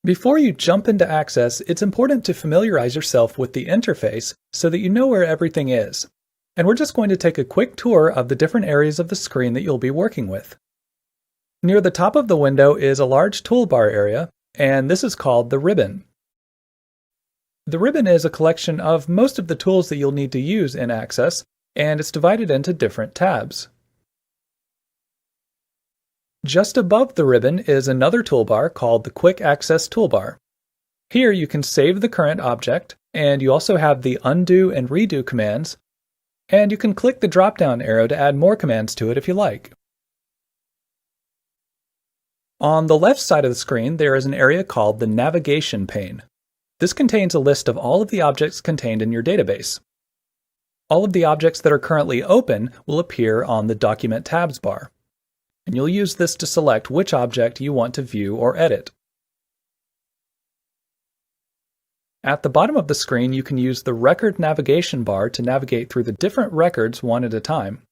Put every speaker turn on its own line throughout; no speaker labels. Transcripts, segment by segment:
Before you jump into Access, it's important to familiarize yourself with the interface so that you know where everything is. And we're just going to take a quick tour of the different areas of the screen that you'll be working with. Near the top of the window is a large toolbar area, and this is called the ribbon. The ribbon is a collection of most of the tools that you'll need to use in Access, and it's divided into different tabs. Just above the ribbon is another toolbar called the Quick Access Toolbar. Here you can save the current object, and you also have the undo and redo commands, and you can click the drop-down arrow to add more commands to it if you like. On the left side of the screen, there is an area called the Navigation pane. This contains a list of all of the objects contained in your database. All of the objects that are currently open will appear on the Document Tabs bar, and you'll use this to select which object you want to view or edit. At the bottom of the screen, you can use the Record Navigation bar to navigate through the different records one at a time.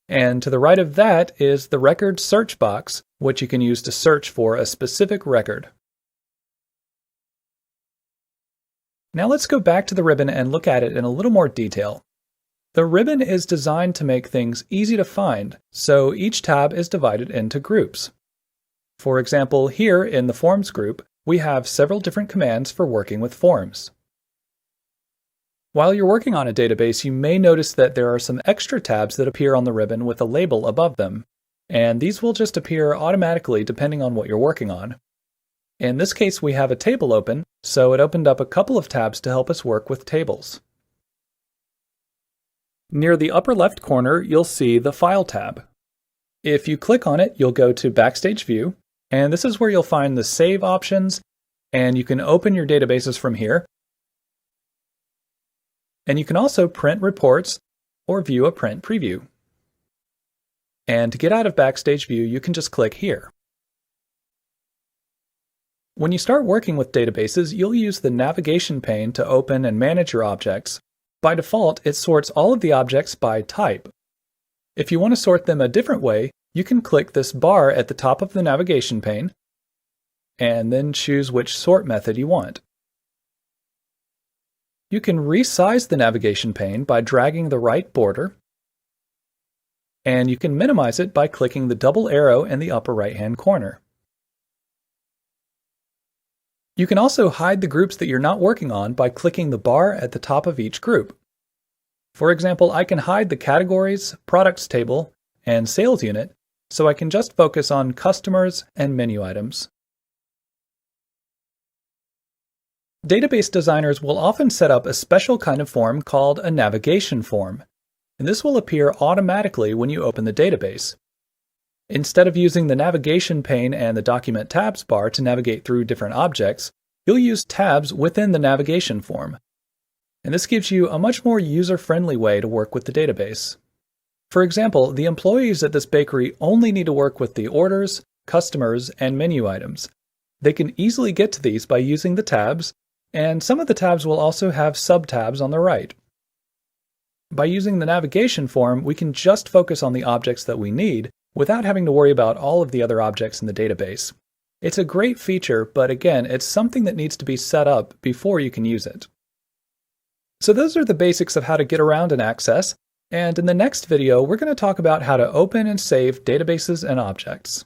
And to the right of that is the Record Search box, which you can use to search for a specific record. Now let's go back to the ribbon and look at it in a little more detail. The ribbon is designed to make things easy to find, so each tab is divided into groups. For example, here in the Forms group, we have several different commands for working with forms. While you're working on a database, you may notice that there are some extra tabs that appear on the ribbon with a label above them, and these will just appear automatically depending on what you're working on. In this case, we have a table open, so it opened up a couple of tabs to help us work with tables. Near the upper left corner, you'll see the File tab. If you click on it, you'll go to Backstage View, and this is where you'll find the Save options, and you can open your databases from here. And you can also print reports or view a print preview. And to get out of Backstage View, you can just click here. When you start working with databases, you'll use the Navigation pane to open and manage your objects. By default, it sorts all of the objects by type. If you want to sort them a different way, you can click this bar at the top of the Navigation pane, and then choose which sort method you want. You can resize the Navigation pane by dragging the right border, and you can minimize it by clicking the double arrow in the upper right-hand corner. You can also hide the groups that you're not working on by clicking the bar at the top of each group. For example, I can hide the Categories, Products table, and Sales unit, so I can just focus on Customers and Menu items. Database designers will often set up a special kind of form called a navigation form, and this will appear automatically when you open the database. Instead of using the Navigation pane and the Document Tabs bar to navigate through different objects, you'll use tabs within the navigation form. And this gives you a much more user-friendly way to work with the database. For example, the employees at this bakery only need to work with the orders, customers, and menu items. They can easily get to these by using the tabs, and some of the tabs will also have sub-tabs on the right. By using the navigation form, we can just focus on the objects that we need, without having to worry about all of the other objects in the database. It's a great feature, but again, it's something that needs to be set up before you can use it. So those are the basics of how to get around in Access, and in the next video, we're going to talk about how to open and save databases and objects.